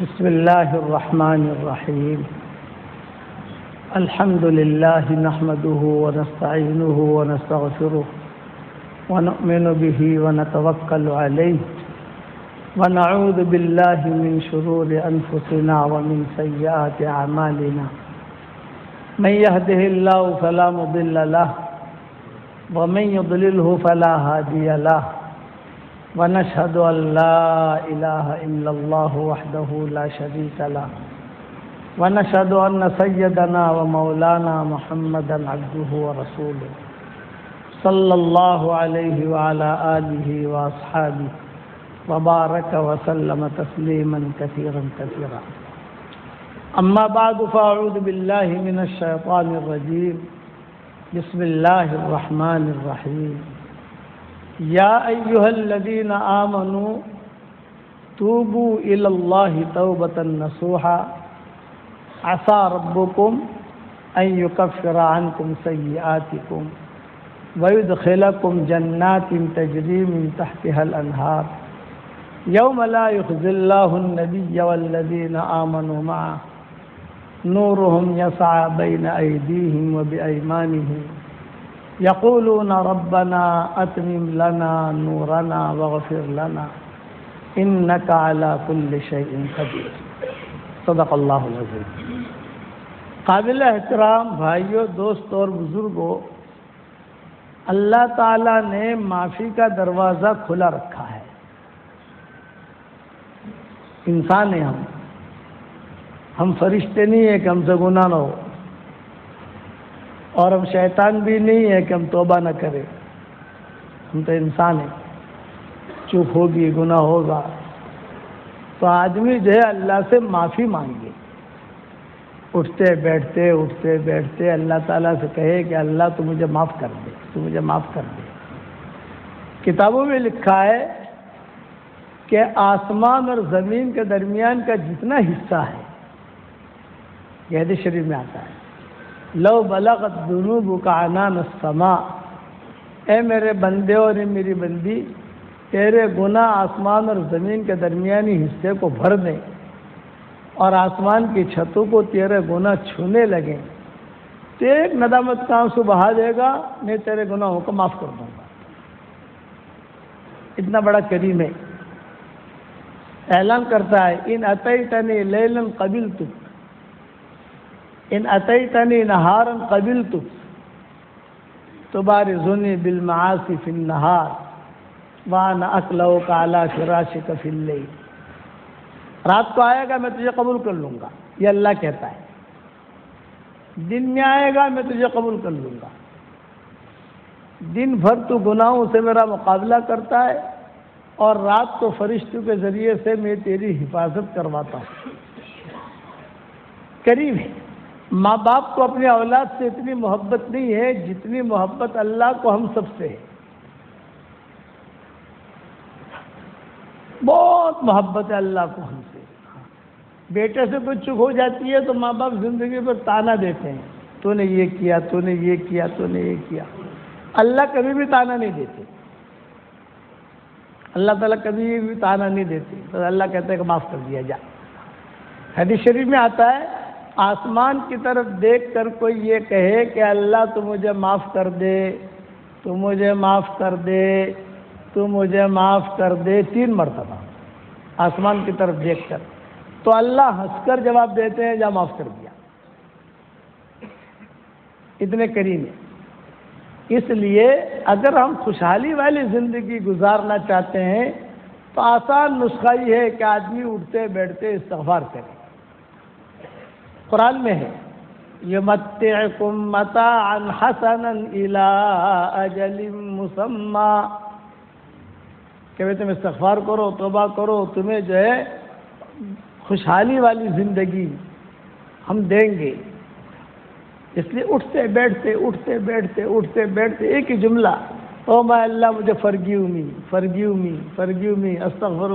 بسم الله الرحمن الرحيم. الحمد لله نحمده ونستعينه ونستغفره ونؤمن به ونتوكل عليه ونعوذ بالله من شرور أنفسنا ومن سيئات أعمالنا. من يهده الله فلا مضل له ومن يضلله فلا هادي له ونشهد أن لا إله إلا الله وحده لا شريك له ونشهد أن سيدنا ومولانا محمدا عبده ورسوله صلى الله عليه وعلى آله وأصحابه وبارك وسلم تسليما كثيرا كثيرا. أما بعد فأعوذ بالله من الشيطان الرجيم. بسم الله الرحمن الرحيم. يا أيها الذين آمنوا توبوا إلى الله توبة نصوحا عسى ربكم أن يكفر عنكم سيئاتكم ويدخلكم جنات تجري من تحتها الأنهار يوم لا يخزي الله النبي والذين آمنوا معه نورهم يسعى بين أيديهم وبأيمانهم يقولون ربنا أتمم لنا نورنا واغفر لنا إنك على كل شيء قدير. صدق اللہ العظیم. قابل احترام بھائیوں، دوست اور بزرگوں، اللہ تعالیٰ نے معافی کا دروازہ کھلا رکھا ہے. انسان ہیں ہم فرشتے نہیں ہیں کہ ہم سے گناہ نہ ہو، اور ہم شیطان بھی نہیں ہے کہ ہم توبہ نہ کریں. ہم تو انسان ہیں، چوک ہوگی، گناہ ہوگا، تو آدمی جو ہے اللہ سے معافی مانگے. اٹھتے بیٹھتے اللہ تعالیٰ سے کہے کہ اللہ تو مجھے معاف کر دے، تو مجھے معاف کر دے. کتابوں میں لکھا ہے کہ آسمان اور زمین کے درمیان کا جتنا حصہ ہے، یہ حدیث شریف میں آتا ہے، لو بلغت ذنوبک عنان السماء، اے میرے بندے اور اے میری بندی، تیرے گناہ آسمان اور زمین کے درمیانی حصے کو بھر دیں اور آسمان کی چھتوں کو تیرے گناہ چھونے لگیں، تو ایک ندامت کا آنسو بہا دے گا، میں تیرے گناہوں کو معاف کر دوں گا. اتنا بڑا کریم ہے. اعلان کرتا ہے، ان اتیتنی لیلا قبلتک، ان اتیتنی نہارا قبلتک تبارزنی بالمعاصی فی النہار وانا اکلؤک علی فراشک فی اللیل. رات کو آئے گا میں تجھے قبول کر لوں گا، یہ اللہ کہتا ہے. دن میں آئے گا میں تجھے قبول کر لوں گا. دن بھر تو گناہوں سے میرا مقابلہ کرتا ہے اور رات کو فرشتوں کے ذریعے سے میں تیری حفاظت کرواتا ہوں. قریب ہے. ماں باپ کو اپنی اولاد سے اتنی محبت نہیں ہے جتنی محبت اللہ کو ہم سب سے ہے. بہت محبت ہے اللہ کو ہم سے. بیٹے سے کوئی چک ہو جاتی ہے تو ماں باپ زندگی پر تانا دیتے ہیں، تو نے یہ کیا، تو نے یہ کیا، تو نے یہ کیا. اللہ کبھی بھی تانا نہیں دیتے. اللہ تعالیٰ کبھی بھی تانا نہیں دیتے. تو اللہ کہتا ہے کہ معاف کر دیا جا. حدیث شریف میں آتا ہے، آسمان کی طرف دیکھ کر کوئی یہ کہے کہ اللہ تو مجھے معاف کر دے، تو مجھے معاف کر دے، تو مجھے معاف کر دے، 3 مرتبہ آسمان کی طرف دیکھ کر، تو اللہ ہنس کر جواب دیتے ہیں، جا معاف کر دیا. اتنے کریم ہیں. اس لیے اگر ہم خوشحالی والی زندگی گزارنا چاہتے ہیں تو آسان نسخہ یہ ہے کہ آدمی اٹھتے بیٹھتے استغفار کرے. قرآن میں ہے، یمتعکم متاعا حسنا الی اجل مسمی، کہ تم استغفار کرو، توبہ کرو، تمہیں جو ہے خوشحالی والی زندگی ہم دیں گے. اس لیے اٹھتے بیٹھتے ایک ہی جملہ، او میں اللہ مجھے فرگیو می، استغفر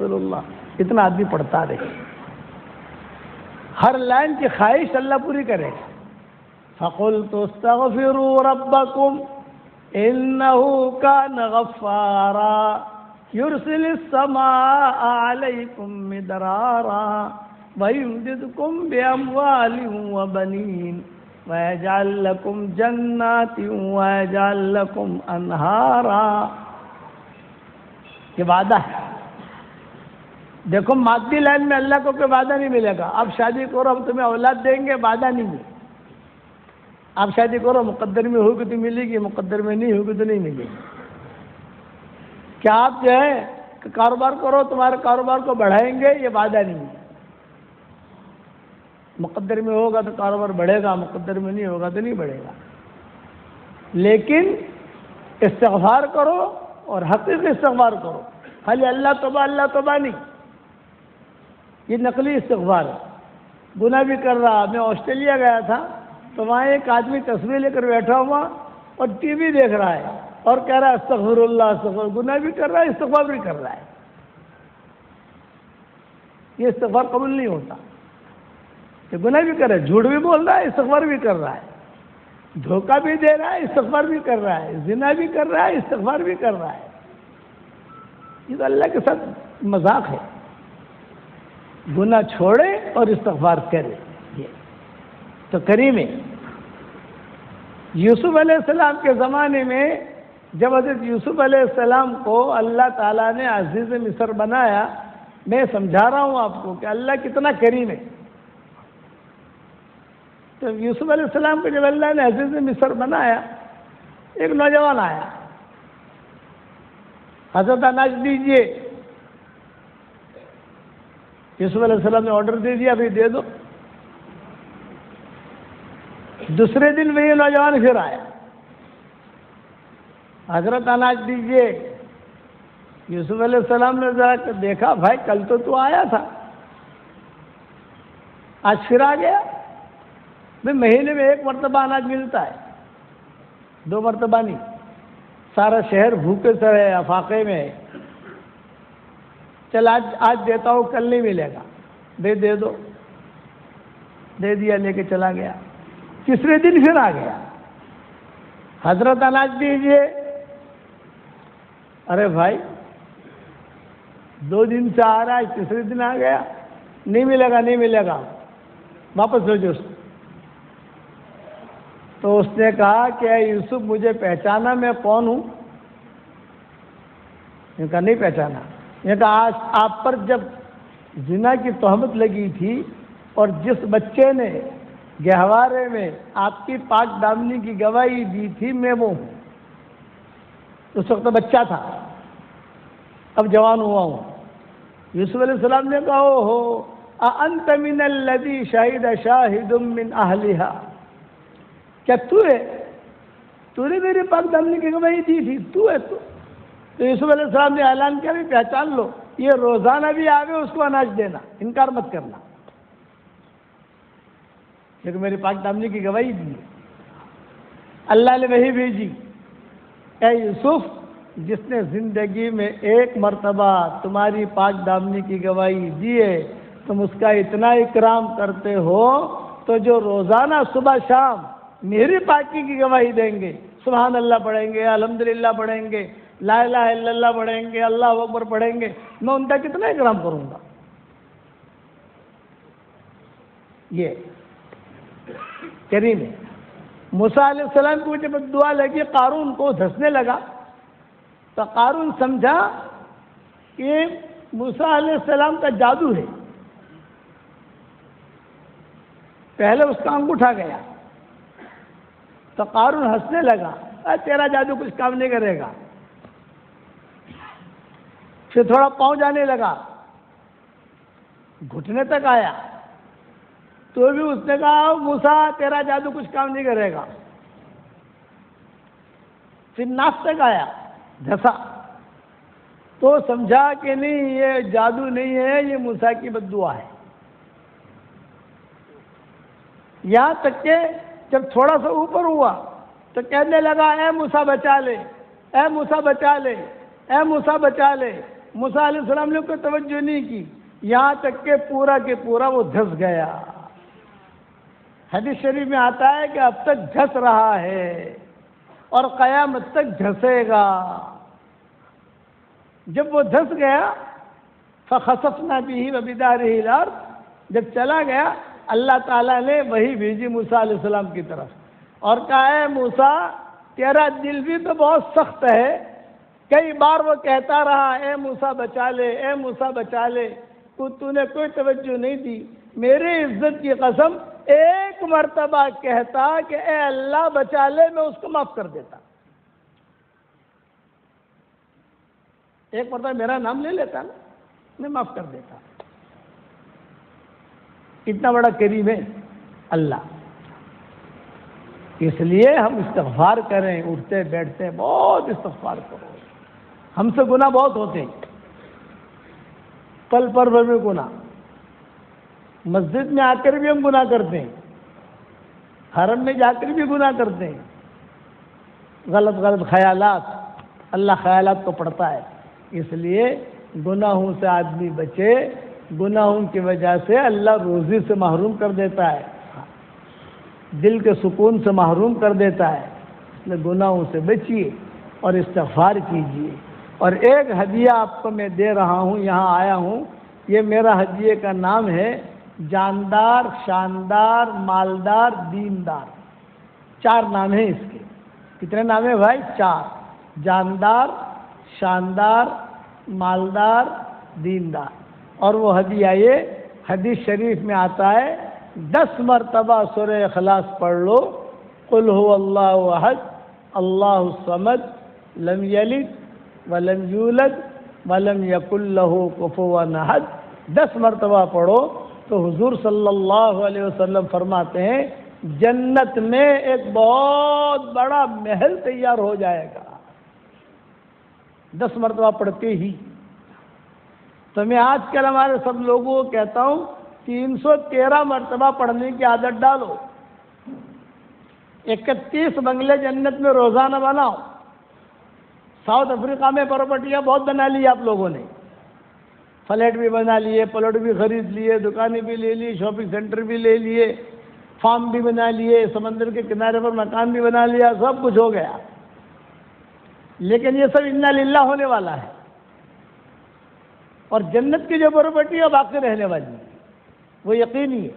اللہ، اتنا آدمی پڑھتا رہے. ہر لائن کی خواہش اللہ پوری کرے. فَقُلْتُ اسْتَغْفِرُوا رَبَّكُمْ إِنَّهُ كَانَ غَفَّارًا. یرسل السماء علیکم مدرارا ویمددکم باموال وبنین ویجعل لکم جنات ویجعل لکم انہارا. یہ وعدہ ہے. دیکھو مادی لائن میں اللہ کو کوئی وعدہ نہیں ملے گا. آپ شادی کرو ہم تمہیں اولاد دیں گے، وعدہ نہیں ملے. آپ شادی کرو مقدر میں ہوگی تو ملے گی، مقدر میں نہیں ہوگی تو نہیں ملے گی. کیا آپ جو ہے کہ کاروبار کرو تمہارے کاروبار کو بڑھائیں گے، یہ وعدہ نہیں ہے. مقدر میں ہوگا تو کاروبار بڑھے گا، مقدر میں نہیں ہوگا تو نہیں بڑھے گا. لیکن استغفار کرو اور حقیقی استغفار کرو. خالی اللہ توبہ نہیں، یہ نقلی استغفار ہے. گناہ بھی کر رہا. میں آسٹریلیا گیا تھا تو وہاں ایک آدمی تصویر لے کر بیٹھا ہوا اور ٹی وی دیکھ رہا ہے اور کہہ رہا ہے استغفر اللہ استغفر. گناہ بھی کر رہا ہے، استغفار بھی کر رہا ہے. یہ استغفار قبول نہیں ہوتا. کہ گناہ بھی کر رہا ہے، جھوٹ بھی بول رہا ہے، استغفار بھی کر رہا ہے، دھوکہ بھی دے رہا ہے، استغفار بھی کر رہا ہے، زنا بھی کر رہا ہے، استغفار بھی کر رہا ہے. یہ تو اللہ کے ساتھ مذاق ہے. گناہ چھوڑے اور استغفار کرے. یہ تو کریم ہے. یوسف علیہ السلام کے زمانے میں جب حضرت یوسف علیہ السلام کو اللہ تعالیٰ نے عزیز مصر بنایا، میں سمجھا رہا ہوں آپ کو کہ اللہ کتنا کریم ہے. تو یوسف علیہ السلام کو جب اللہ نے عزیز مصر بنایا، ایک نوجوان آیا، حضرت اناج دیجیے. یوسف علیہ السلام نے آرڈر دے دیا ابھی دے دو. دوسرے دن وہی نوجوان پھر آیا، حضرت اناج دیجیے. یوسف علیہ السلام نے ذرا دیکھا، بھائی کل تو آیا تھا، آج پھر آ گیا. میں مہینے میں ایک مرتبہ اناج ملتا ہے، 2 مرتبہ نہیں. سارا شہر بھوکے سے ہے، افاقے میں ہے. چل آج دیتا ہوں، کل نہیں ملے گا. دے دو. دے دیا، لے کے چلا گیا. تیسرے دن پھر آ گیا، حضرت اناج دیجیے. ارے بھائی 2 دن سے آ رہا ہے، تیسرے دن آ گیا. نہیں ملے گا، واپس بھیجو. تو اس نے کہا کہ اے یوسف مجھے پہچانا میں کون ہوں؟ یہ کہا نہیں پہچانا. یہ کہا آج آپ پر جب زنا کی تہمت لگی تھی اور جس بچے نے گہوارے میں آپ کی پاک دامنی کی گواہی دی تھی، میں وہ ہوں. اس وقت بچہ تھا، اب جوان ہوا ہوں. یوسف علیہ السلام نے کہا او ہو اَأَنْتَ مِنَ الَّذِي شَهِدَ شَاهِدٌ مِّنْ أَهْلِهَا. کیا تو نے میری پاک دامنی کی گواہی دی تھی؟ تو ہے تو یوسف علیہ السلام نے اعلان کیا بھی پہچان لو، یہ روزانہ بھی آگے اس کو اناج دینا، انکار مت کرنا، لیکن میری پاک دامنی کی گواہی دی. اللہ نے وہی بھیجی، اے یوسف جس نے زندگی میں ایک مرتبہ تمہاری پاک دامنی کی گواہی دی ہے، تم اس کا اتنا اکرام کرتے ہو تو جو روزانہ صبح شام میری پاکی کی گواہی دیں گے، سبحان اللہ پڑھیں گے، الحمدللہ پڑھیں گے، لا الہ الا اللہ پڑھیں گے، اللہ اکبر پڑھیں گے، میں ان کا کتنا اکرام کروں گا. یہ کریم ہے. موسیٰ علیہ السلام کو جب دعا لگی قارون کو دھسنے لگا تو قارون سمجھا کہ موسیٰ علیہ السلام کا جادو ہے. پہلے اس کا انگوٹھا گیا تو قارون ہنسنے لگا، تیرا جادو کچھ کام نہیں کرے گا. پھر تھوڑا پاؤں جانے لگا، گھٹنے تک آیا تو بھی اس نے کہا موسیٰ تیرا جادو کچھ کام نہیں کرے گا. پھر ناک تک آیا، دھسا تو سمجھا کہ نہیں یہ جادو نہیں ہے، یہ موسیٰ کی بد دعا ہے. یہاں تک کہ جب تھوڑا سا اوپر ہوا تو کہنے لگا اے موسیٰ بچا لے، اے موسیٰ بچا لے، اے موسیٰ بچا لے. موسیٰ علیہ السلام نے کوئی توجہ نہیں کی، یہاں تک کہ پورا کے پورا وہ دھس گیا. حدیث شریف میں آتا ہے کہ اب تک دھس رہا ہے اور قیامت تک دھسے گا. جب وہ دھس گیا فخسفنا به وبداره الارض، جب چلا گیا اللہ تعالیٰ نے وہی بھیجی موسیٰ علیہ السلام کی طرف اور کہا اے موسیٰ تیرا دل بھی تو بہت سخت ہے، کئی بار وہ کہتا رہا اے موسیٰ بچا لے، اے موسیٰ بچا لے، تو نے کوئی توجہ نہیں دی، میری عزت کی قسم ایک مرتبہ کہتا کہ اے اللہ بچا لے، میں اس کو معاف کر دیتا، ایک مرتبہ میرا نام لے لیتا نا، میں معاف کر دیتا۔ اتنا بڑا کریم ہے اللہ، اس لیے ہم استغفار کریں، اٹھتے بیٹھتے بہت استغفار کرو، ہم سے گناہ بہت ہوتے ہیں، پل پر بھی گناہ، مسجد میں آ کر بھی ہم گناہ کرتے ہیں، حرم میں جا کر بھی گناہ کرتے ہیں، غلط غلط خیالات، اللہ خیالات کو پڑھتا ہے، اس لیے گناہوں سے آدمی بچے، گناہوں کی وجہ سے اللہ روزی سے محروم کر دیتا ہے، دل کے سکون سے محروم کر دیتا ہے، اس لیے گناہوں سے بچیے اور استغفار کیجیے۔ اور ایک ہدیہ آپ کو میں دے رہا ہوں، یہاں آیا ہوں، یہ میرا ہدیے کا نام ہے جاندار، شاندار، مالدار، دیندار، 4 نام ہیں اس کے۔ کتنے نام ہیں بھائی؟ 4، جاندار، شاندار، مالدار، دیندار۔ اور وہ ہدیہ یہ حدیث شریف میں آتا ہے 10 مرتبہ سورہ اخلاص پڑھ لو، قل هو اللہ احد اللہ الصمد لم یلد ولم یولد ولم یکن له کفوا احد، 10 مرتبہ پڑھو تو حضور صلی اللہ علیہ وسلم فرماتے ہیں جنت میں ایک بہت بڑا محل تیار ہو جائے گا، 10 مرتبہ پڑھتے ہی۔ تو میں آج کل ہمارے سب لوگوں کو کہتا ہوں 313 مرتبہ پڑھنے کی عادت ڈالو، 31 بنگلے جنت میں روزانہ بناؤ۔ ساؤتھ افریقہ میں پراپرٹیاں بہت بنا لی آپ لوگوں نے، فلیٹ بھی بنا لیے، پلاٹ بھی خرید لیے، دکانیں بھی لے لی، شاپنگ سینٹر بھی لے لیے، فارم بھی بنا لیے، سمندر کے کنارے پر مکان بھی بنا لیا، سب کچھ ہو گیا، لیکن یہ سب انا للہ ہونے والا ہے، اور جنت کی جو پراپرٹی ہے باقی رہنے والی ہے، وہ یقینی ہے۔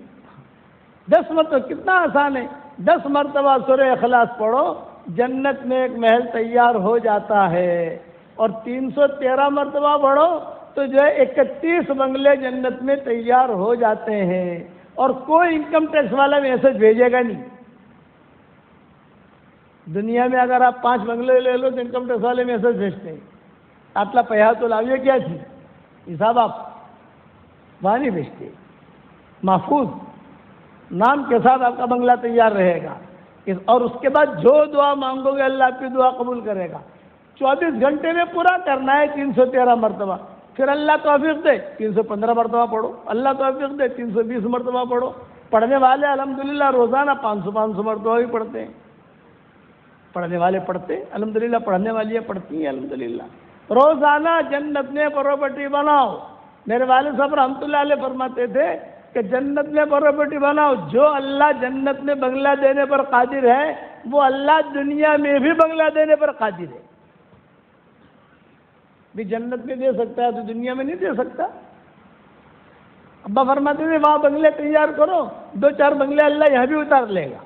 10 مرتبہ کتنا آسان ہے، 10 مرتبہ سورہ اخلاص پڑھو، جنت میں ایک محل تیار ہو جاتا ہے، اور 313 مرتبہ پڑھو تو جو ہے 31 بنگلے جنت میں تیار ہو جاتے ہیں، اور کوئی انکم ٹیکس والا میسج بھیجے گا نہیں۔ دنیا میں اگر آپ 5 بنگلے لے لو تو انکم ٹیکس والے میسج بھیجتے ہیں، آتلا پیسہ تو لاویے کیا تھی حساب، آپ وہاں نہیں بھیجتے، محفوظ نام کے ساتھ آپ کا بنگلہ تیار رہے گا، اور اس کے بعد جو دعا مانگو گے اللہ آپ کی دعا قبول کرے گا۔ 24 گھنٹے میں پورا کرنا ہے 313 مرتبہ، پھر اللہ توفیق دے 315 مرتبہ پڑھو، اللہ توفیق دے 320 مرتبہ پڑھو۔ پڑھنے والے الحمدللہ روزانہ 500 مرتبہ بھی پڑھتے ہیں، پڑھنے والے پڑھتے ہیں الحمدللہ، پڑھنے والیاں پڑھتی ہیں الحمدللہ۔ روزانہ جنت میں پراپرٹی بناؤ۔ میرے والد صاحب رحمۃ اللہ علیہ فرماتے تھے کہ جنت میں پراپرٹی بناؤ، جو اللہ جنت میں بنگلہ دینے پر قادر ہے وہ اللہ دنیا میں بھی بنگلہ دینے پر قادر ہے۔ بھی جنت میں دے سکتا ہے تو دنیا میں نہیں دے سکتا۔ ابا فرماتے تھے وہاں بنگلے تیار کرو، 2-4 بنگلے اللہ یہاں بھی اتار لے گا۔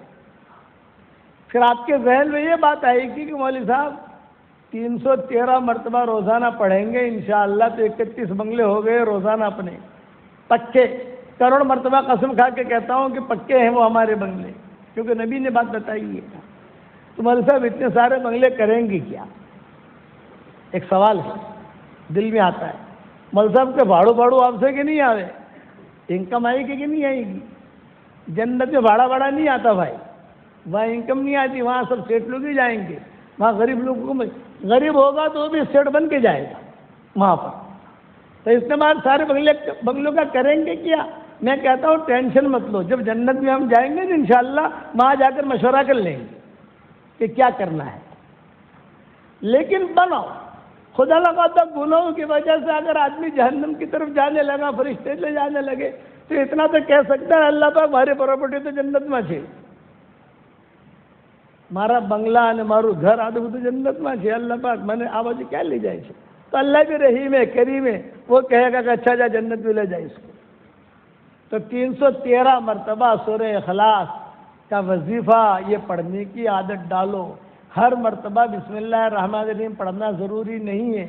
پھر آپ کے ذہن میں یہ بات آئے گی کہ مولوی صاحب 313 مرتبہ روزانہ پڑھیں گے انشاءاللہ تو 31 بنگلے ہو گئے روزانہ اپنے پکے۔ کروڑ مرتبہ قسم کھا کے کہتا ہوں کہ پکے ہیں وہ ہمارے بنگلے، کیونکہ نبی نے بات بتائی ہے۔ تو مولوی صاحب اتنے سارے بنگلے کریں گے کیا؟ ایک سوال ہے دل میں آتا ہے، مولوی صاحب کے بھاڑو آپ سے کہ نہیں آوے، انکم آئے گی کہ نہیں آئے گی؟ جنت میں بھاڑا نہیں آتا بھائی، وہاں انکم نہیں آتی، وہاں سب سیٹ لوگ ہی جائیں گے، وہاں غریب لوگوں کو غریب ہوگا تو وہ بھی سیٹ بن کے جائے گا وہاں پر۔ تو استعمال سارے بنگلوں کا کریں گے کیا؟ میں کہتا ہوں ٹینشن مت لو، جب جنت میں ہم جائیں گے تو انشاءاللہ وہاں جا کر مشورہ کر لیں گے کہ کیا کرنا ہے، لیکن بناؤ۔ خدا لگاتا گناہوں کی وجہ سے اگر آدمی جہنم کی طرف جانے لگا، فرشتے لے جانے لگے، تو اتنا تو کہہ سکتا ہے اللہ پاک ماری پراپرٹی تو جنت میں છે، મારા બંગલા અને મારું ઘર આ બધું જન્નતમાં છે, અલ્લાહ પાક મને આ બાજુ ક્યાં લઈ જાય છે? تو اللہ بھی رحیم ہے، کریم ہے، وہ کہے گا کہ اچھا جا جنت میں لے جائے اس کو۔ تو 313 مرتبہ سورہ اخلاص کا وظیفہ یہ پڑھنے کی عادت ڈالو۔ ہر مرتبہ بسم اللہ الرحمن الرحیم پڑھنا ضروری نہیں ہے،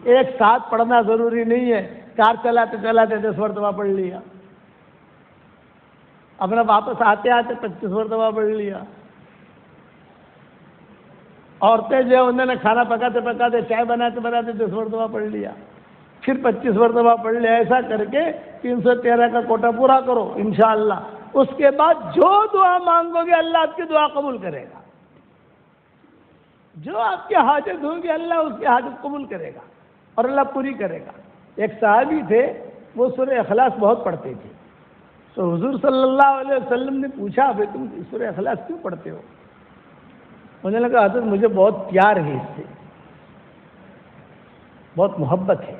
ایک ساتھ پڑھنا ضروری نہیں ہے۔ کار چلاتے چلاتے 10 مرتبہ پڑھ لیا، اپنا واپس آتے آتے 25 مرتبہ پڑھ لیا۔ عورتیں جو انہوں نے کھانا پکاتے پکاتے چائے بناتے بناتے 10 مرتبہ پڑھ لیا، پھر 25 مرتبہ پڑھ لیا۔ ایسا کر کے 313 کا کوٹا پورا کرو انشاءاللہ۔ اس کے بعد جو دعا مانگو گے اللہ آپ کی دعا قبول کرے گا، جو آپ کی حاجت ہوگی اللہ اس کی حاجت قبول کرے گا اور اللہ پوری کرے گا۔ ایک صحابی تھے، وہ سورہ اخلاص بہت پڑھتے تھے، تو حضور صلی اللہ علیہ وسلم نے پوچھا بھائی تم سورہ اخلاص کیوں پڑھتے ہو؟ انہوں نے کہا حضرت مجھے بہت پیار ہے اس سے، بہت محبت ہے۔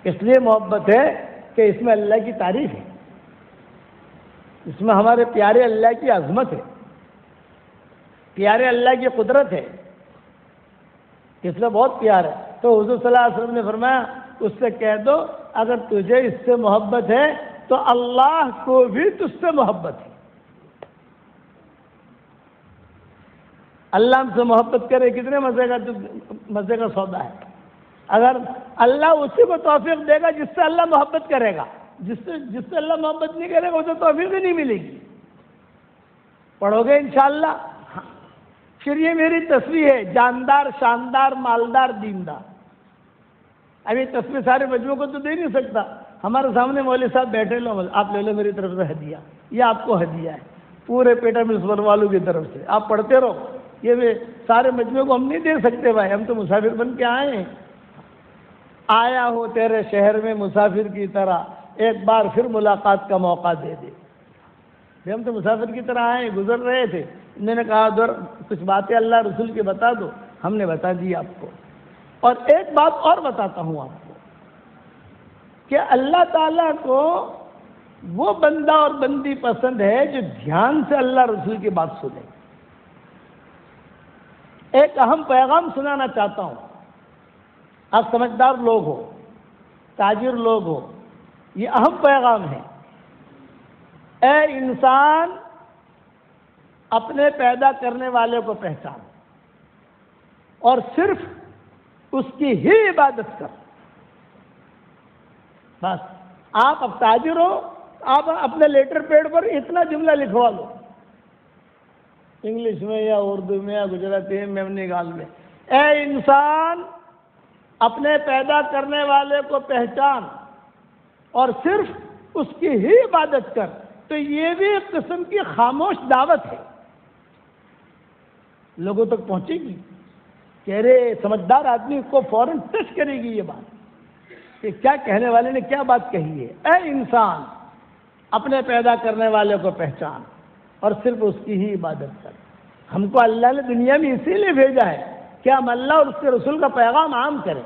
اس لیے محبت ہے کہ اس میں اللہ کی تعریف ہے، اس میں ہمارے پیارے اللہ کی عظمت ہے، پیارے اللہ کی قدرت ہے، اس لیے بہت پیار ہے۔ تو حضور صلی اللہ علیہ وسلم نے فرمایا اس سے کہہ دو اگر تجھے اس سے محبت ہے تو اللہ کو بھی تجھ سے محبت ہے۔ اللہ ہم سے محبت کرے کتنے مزے کا سودا ہے۔ اگر اللہ اسی کو توفیق دے گا جس سے اللہ محبت کرے گا، جس سے اللہ محبت نہیں کرے گا اسے توفیق ہی نہیں ملے گی۔ پڑھو گے انشاءاللہ۔ پھر یہ میری تصویر ہے، جاندار شاندار مالدار دیندار۔ اب یہ تصویر سارے بچوں کو تو دے نہیں سکتا، ہمارے سامنے مولوی صاحب بیٹھے، لو آپ لے لو میری طرف سے ہدیہ، یہ آپ کو ہدیہ ہے پورے پیٹا ملسپل والوں کی طرف سے، آپ پڑھتے رہو۔ یہ سارے مجموعے کو ہم نہیں دے سکتے بھائی، ہم تو مسافر بن کے آئے ہیں۔ آیا ہوں تیرے شہر میں مسافر کی طرح، ایک بار پھر ملاقات کا موقع دے دے۔ ہم تو مسافر کی طرح آئے، گزر رہے تھے، انہوں نے کہا ادھر کچھ باتیں اللہ رسول کی بتا دو، ہم نے بتا دی آپ کو۔ اور ایک بات اور بتاتا ہوں آپ کو کہ اللہ تعالیٰ کو وہ بندہ اور بندی پسند ہے جو دھیان سے اللہ رسول کی بات سنے۔ ایک اہم پیغام سنانا چاہتا ہوں، آپ سمجھدار لوگ ہو، تاجر لوگ ہو، یہ اہم پیغام ہے۔ اے انسان اپنے پیدا کرنے والے کو پہچان اور صرف اس کی ہی عبادت کر۔ بس آپ اب تاجر ہو، آپ اپنے لیٹر پیڈ پر اتنا جملہ لکھوا لو، انگلش میں یا اردو میں یا گجراتی میں نگال میں، اے انسان اپنے پیدا کرنے والے کو پہچان اور صرف اس کی ہی عبادت کر۔ تو یہ بھی ایک قسم کی خاموش دعوت ہے، لوگوں تک پہنچے گی، چہرے سمجھدار آدمی کو فوراً ٹچ کرے گی یہ بات کہ کیا کہنے والے نے کیا بات کہی ہے۔ اے انسان اپنے پیدا کرنے والے کو پہچان اور صرف اس کی ہی عبادت کر۔ ہم کو اللہ نے دنیا میں اسی لیے بھیجا ہے کہ ہم اللہ اور اس کے رسول کا پیغام عام کریں،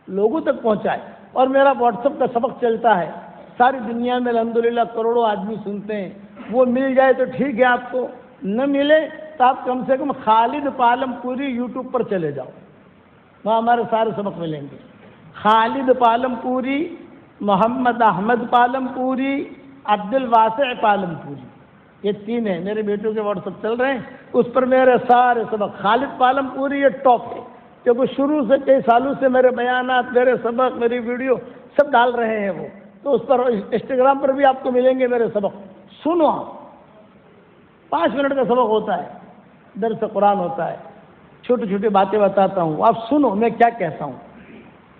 لوگوں تک پہنچائے۔ اور میرا واٹس ایپ کا سبق چلتا ہے، ساری دنیا میں الحمدللہ کروڑوں آدمی سنتے ہیں، وہ مل جائے تو ٹھیک ہے، آپ کو نہ ملے تو آپ کم سے کم خالد پالم پوری یوٹیوب پر چلے جاؤ، وہاں ہمارے سارے سبق ملیں گے۔ خالد پالم پوری، محمد احمد پالم پوری، عبد الواسع پالم پوری، یہ 3 ہیں، میرے بیٹوں کے واٹس ایپ چل رہے ہیں، اس پر میرے سارے سبق۔ خالد پالم پوری یہ ٹاپ ہے کیونکہ شروع سے کئی سالوں سے میرے بیانات، میرے سبق، میری ویڈیو سب ڈال رہے ہیں وہ، تو اس پر انسٹاگرام پر بھی آپ کو ملیں گے میرے سبق۔ سنو آپ، 5 منٹ کا سبق ہوتا ہے، درس قرآن ہوتا ہے، چھوٹی چھوٹی باتیں بتاتا ہوں، آپ سنو میں کیا کہتا ہوں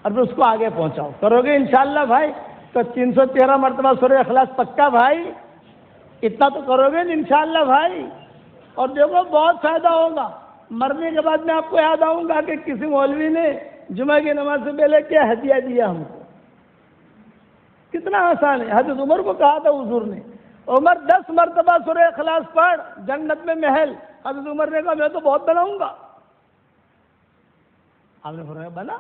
اور پھر اس کو آگے پہنچاؤ۔ کرو گے انشاءاللہ بھائی تو 313 مرتبہ سورہ اخلاص پکا بھائی، اتنا تو کرو گے انشاءاللہ بھائی، اور دیکھو بہت فائدہ ہوگا۔ مرنے کے بعد میں آپ کو یاد آؤں گا کہ کسی مولوی نے جمعہ کی نماز سے پہلے کیا ہدیہ دیا ہم کو، کتنا آسان ہے۔ حضرت عمر کو کہا تھا حضور نے، عمر 10 مرتبہ سورہ اخلاص پڑھ، جنت میں محل۔ حضرت عمر نے کہا میں تو بہت بناؤں گا، آپ نے فرمایا بنا،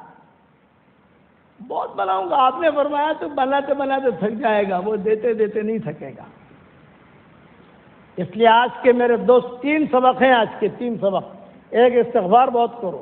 بہت بناؤں گا۔ آپ نے فرمایا تو بناتے بناتے تھک جائے گا، وہ دیتے دیتے نہیں تھکے گا۔ اس لیے آج کے میرے دوست 3 سبق ہیں، آج کے 3 سبق۔ ایک، استغفار بہت کرو،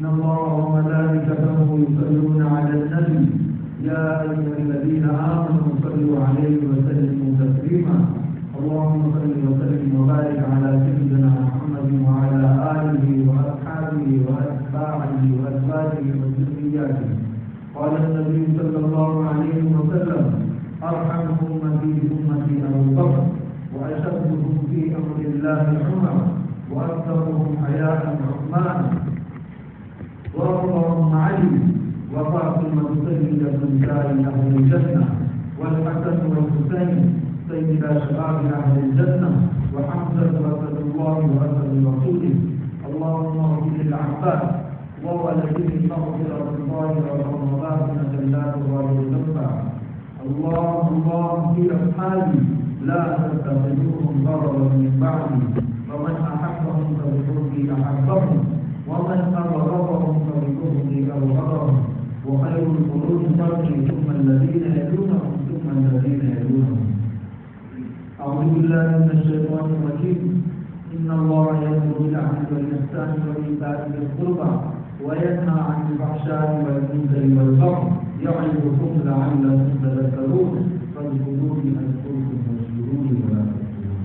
إن الله وملائكته يصلون على النبي يا أيها الذين آمنوا صلوا عليه وسلموا تسليما اللهم صل وسلم وبارك على سيدنا محمد وعلى آله وأصحابه وأتباعه وأزواجه وذرياته. قال النبي صلى الله عليه وسلم أرحم أمتي بأمتي أبو بكر وأشدهم في أمر الله عمر وأكثرهم حياء عثمان وأرضهم علي وفاطمة سيدة نساء أهل الجنة والحسن والحسين سيدا شباب أهل الجنة وحمزة أسد الله وأسد رسوله. اللهم اغفر للعباس وولده مغفرة ظاهرة وباطنة لا تغادر ذنبا. اللهم في أصحابي لا تتخذوهم ضررا من بعدي فمن أحبهم فبحبي أحبهم ومن أبغضهم فبكفري أبغضهم وخير القرون قرني ثم الذين يلونهم ثم الذين يلونهم. أعوذ بالله من الشيطان الرجيم. إن الله يأمر بالعدل والإحسان وإيتاء ذي القربى وينهى عن الفحشاء والمنكر والبغي يعظكم لعلكم تذكرون فاذكروني أذكركم واشكروني ولا تكفرون.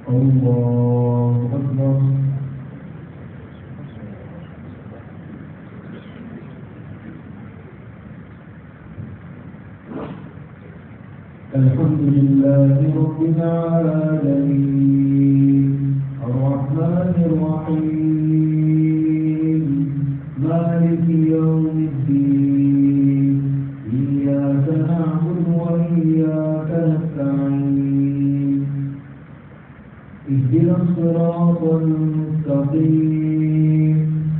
الله أكبر. الحمد لله رب العالمين الرحمن الرحيم مالك يوم الدين إياك نعبد وإياك نستعين اهدنا الصراط المستقيم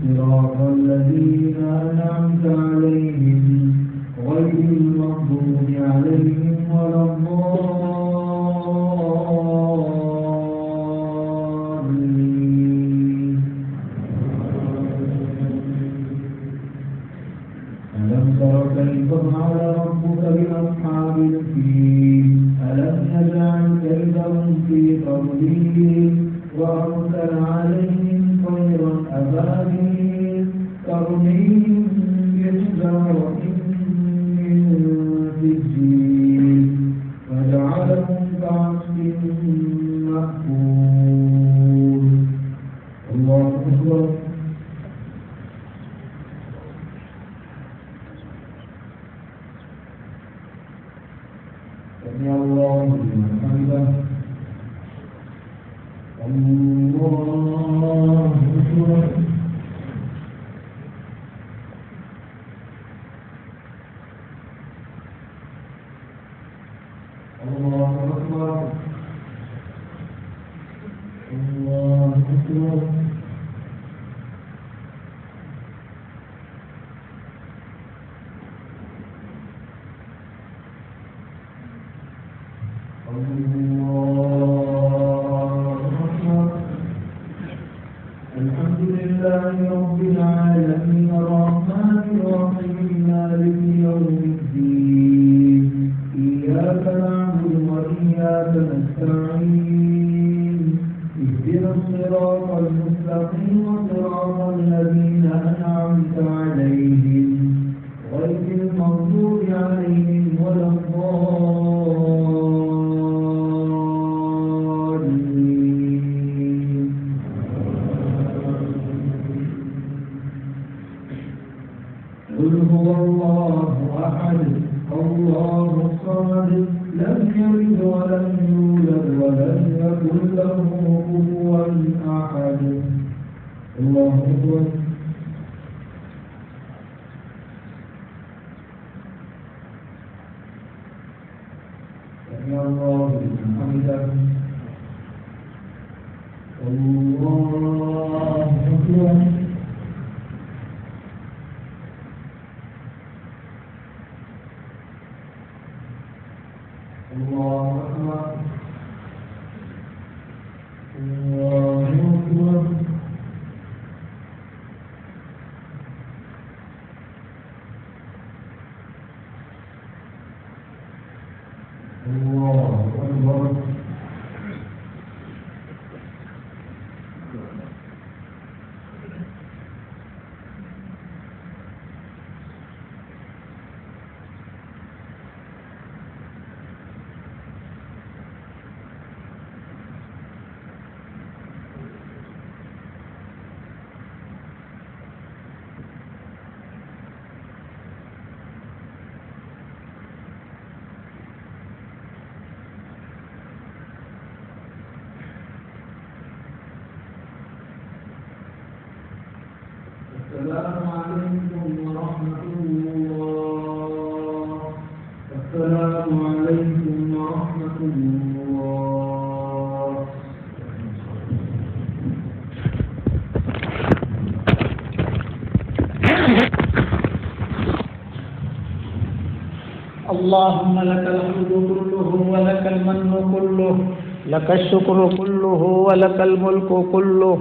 صراط الذين أنعمت عليهم غير المغضوب عليهم ولا الضالين. ألم تر كيف فعل ربك بأصحاب الفيل ألم يجعل كيدهم في تضليل وأرسل عليهم طيرا أبابيل ترميهم بحجارة من سجيل فجعلهم كعصف مأكول. الله أكبر. سمع الله لمن حمده. الله أكبر. الله أكبر. الله أكبر. الحمد لله رب العالمين الرحمن الرحيم مالك يوم الدين إياك نعبد وإياك نستعين اهدنا الصراط المستقيم صراط الذين أنعمت عليهم غير المغضوب عليهم ولا الضالين. قل هو الله أحد الله الصمد لم يلد ولم يولد ولم يكن له كفوا أحد. الله أكبر. سمع الله لمن حمده الله أكبر الله أكبر الله أكبر الله أكبر السلام عليكم ورحمة الله. السلام عليكم ورحمة الله. اللهم لك الحمد كله ولك المن كله لك الشكر كله ولك الملك كله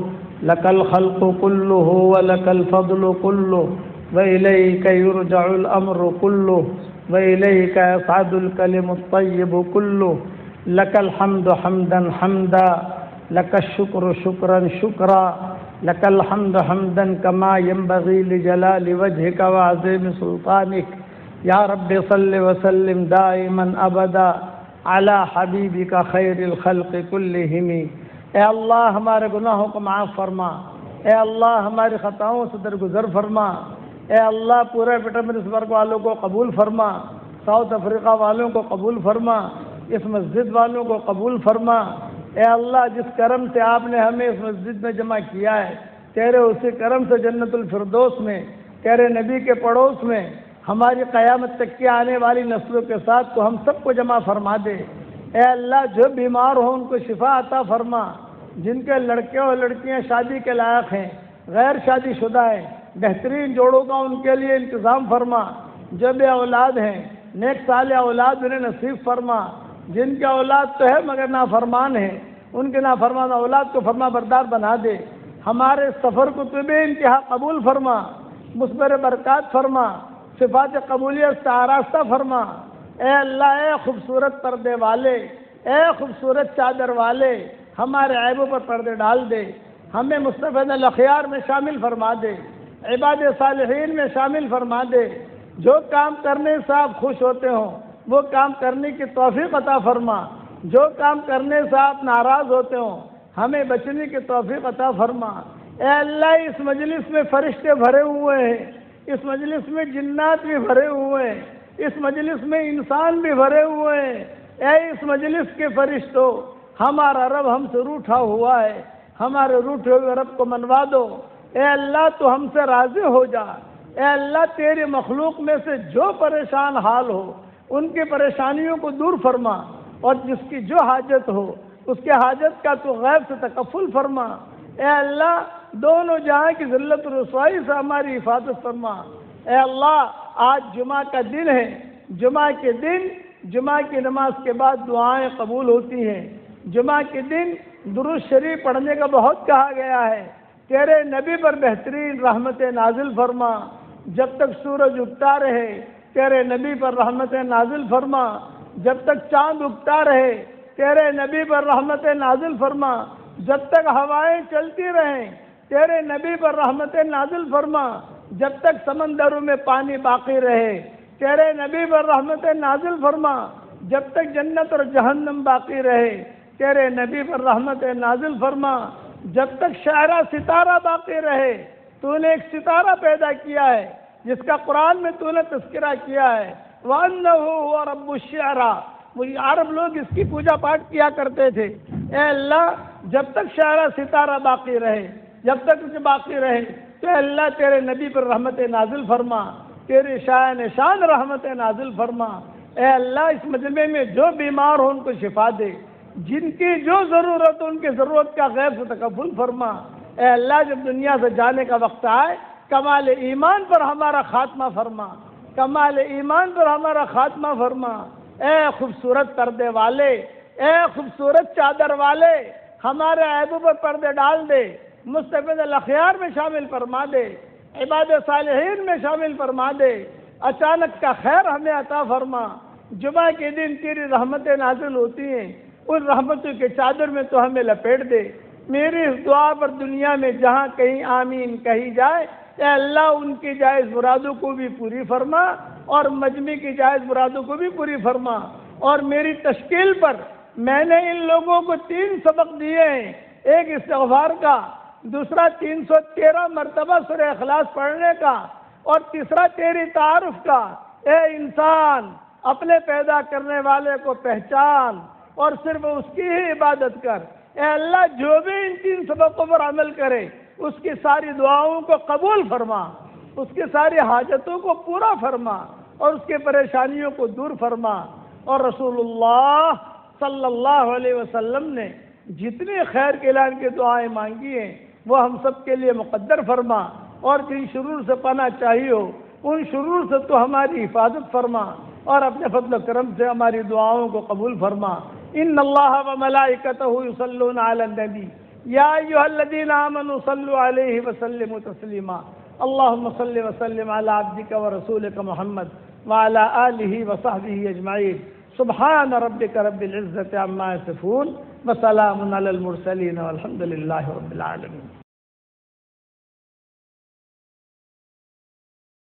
لك الخلق كله ولك الفضل كله وإليك يرجع الأمر كله وإليك يصعد الكلم الطيب كله لك الحمد حمدا حمدا لك الشكر شكرا شكرا لك الحمد حمدا كما ينبغي لجلال وجهك وعظيم سلطانك یا رب صل وسلم دائما ابدا علی حبیبک خیر الخلق کلہم. اے اللہ ہمارے گناہوں کو معاف فرما، اے اللہ ہماری خطاؤں سے درگزر فرما، اے اللہ پورے پیٹرمنسبرگ والوں کو قبول فرما، ساؤتھ افریقہ والوں کو قبول فرما، اس مسجد والوں کو قبول فرما. اے اللہ جس کرم سے آپ نے ہمیں اس مسجد میں جمع کیا ہے، تیرے اسی کرم سے جنت الفردوس میں تیرے نبی کے پڑوس میں ہماری قیامت تک کی آنے والی نسلوں کے ساتھ تو ہم سب کو جمع فرما دے. اے اللہ جو بیمار ہوں ان کو شفا عطا فرما، جن کے لڑکے اور لڑکیاں شادی کے لائق ہیں، غیر شادی شدہ ہیں، بہترین جوڑوں کا ان کے لیے انتظام فرما. جو بے اولاد ہیں نیک صالح اولاد انہیں نصیب فرما. جن کے اولاد تو ہے مگر نافرمان ہیں، ان کے نافرمان اولاد کو فرما بردار بنا دے. ہمارے سفر کو تو بے انتہا قبول فرما، مثمر برکات فرما، صفات قبولیت سے آراستہ فرما. اے اللہ اے خوبصورت پردے والے، اے خوبصورت چادر والے، ہمارے عیبوں پر پردے ڈال دے. ہمیں مصطفیٰ الاخیار میں شامل فرما دے، عباد صالحین میں شامل فرما دے. جو کام کرنے سے آپ خوش ہوتے ہوں وہ کام کرنے کی توفیق عطا فرما. جو کام کرنے سے آپ ناراض ہوتے ہوں ہمیں بچنے کی توفیق عطا فرما. اے اللہ اس مجلس میں فرشتے بھرے ہوئے ہیں، اس مجلس میں جنات بھی بھرے ہوئے ہیں، اس مجلس میں انسان بھی بھرے ہوئے ہیں. اے اس مجلس کے فرشتوں، ہمارا رب ہم سے روٹھا ہوا ہے، ہمارے روٹھے ہوئے رب کو منوا دو. اے اللہ تو ہم سے راضی ہو جا. اے اللہ تیری مخلوق میں سے جو پریشان حال ہو ان کی پریشانیوں کو دور فرما، اور جس کی جو حاجت ہو اس کے حاجت کا تو غیب سے تکفل فرما. اے اللہ دونوں جہاں کی ذلت و رسوائی سے ہماری حفاظت فرما. اے اللہ آج جمعہ کا دن ہے، جمعہ کے دن جمعہ کی نماز کے بعد دعائیں قبول ہوتی ہیں. جمعہ کے دن درود شریف پڑھنے کا بہت کہا گیا ہے. تیرے نبی پر بہترین رحمتیں نازل فرما. جب تک سورج اگتا رہے تیرے نبی پر رحمتیں نازل فرما. جب تک چاند اگتا رہے تیرے نبی پر رحمتیں نازل فرما. جب تک ہوائیں چلتی رہیں تیرے نبی پر رحمتیں نازل فرما. جب تک سمندروں میں پانی باقی رہے تیرے نبی پر رحمتیں نازل فرما. جب تک جنت اور جہنم باقی رہے تیرے نبی پر رحمتیں نازل فرما. جب تک شعرا ستارہ باقی رہے، تو نے ایک ستارہ پیدا کیا ہے جس کا قرآن میں تو نے تذکرہ کیا ہے، وَأَنَّهُ هُوَ رَبُّ الشِّعْرَى. وہ عرب لوگ اس کی پوجا پاٹ کیا کرتے تھے. اے اللہ جب تک شعرا ستارہ باقی رہے، جب تک اسے باقی رہے تو اے اللہ تیرے نبی پر رحمت نازل فرما، تیری شاہ نشان رحمت نازل فرما. اے اللہ اس مجمع میں جو بیمار ہو ان کو شفا دے، جن کی جو ضرورت ہو ان کی ضرورت کا غیب سے تقبل فرما۔ اے اللہ جب دنیا سے جانے کا وقت آئے کمال ایمان پر ہمارا خاتمہ فرما، کمال ایمان پر ہمارا خاتمہ فرما۔ اے خوبصورت پردے والے، اے خوبصورت چادر والے، ہمارے عیبوں پر پردے ڈال دے، مستفید الاخیار میں شامل فرما دے، عباد صالحین میں شامل فرما دے، اچانک کا خیر ہمیں عطا فرما۔ جمعہ کے دن تیری رحمتیں نازل ہوتی ہیں، ان رحمتوں کے چادر میں تو ہمیں لپیٹ دے۔ میری اس دعا پر دنیا میں جہاں کہیں آمین کہی جائے، اے اللہ ان کی جائز مرادوں کو بھی پوری فرما اور مجمع کی جائز مرادوں کو بھی پوری فرما۔ اور میری تشکیل پر میں نے ان لوگوں کو 3 سبق دیے ہیں، ایک استغفار کا، دوسرا 313 مرتبہ سورہ اخلاص پڑھنے کا، اور تیسرا تیری تعارف کا۔ اے انسان اپنے پیدا کرنے والے کو پہچان اور صرف اس کی ہی عبادت کر۔ اے اللہ جو بھی ان 3 سبقوں پر عمل کرے اس کی ساری دعاؤں کو قبول فرما، اس کی ساری حاجتوں کو پورا فرما اور اس کی پریشانیوں کو دور فرما۔ اور رسول اللہ صلی اللہ علیہ وسلم نے جتنی خیر کے اعلان کی دعائیں مانگی ہیں وہ ہم سب کے لیے مقدر فرما، اور جن شرور سے پناہ چاہیے ہو ان شرور سے تو ہماری حفاظت فرما، اور اپنے فضل و کرم سے ہماری دعاؤں کو قبول فرما۔ ان اللہ وملائکتہ یصلون علی النبی یا ایھا الذین آمنوا صلوا علیہ وسلموا تسلیما۔ اللہم صل وسلم علی عبدک ورسولک محمد وعلی آلہ وصحبہ اجمعین۔ سبحان ربک رب العزۃ عما یصفون وسلام علی المرسلین والحمد للہ رب العالمین۔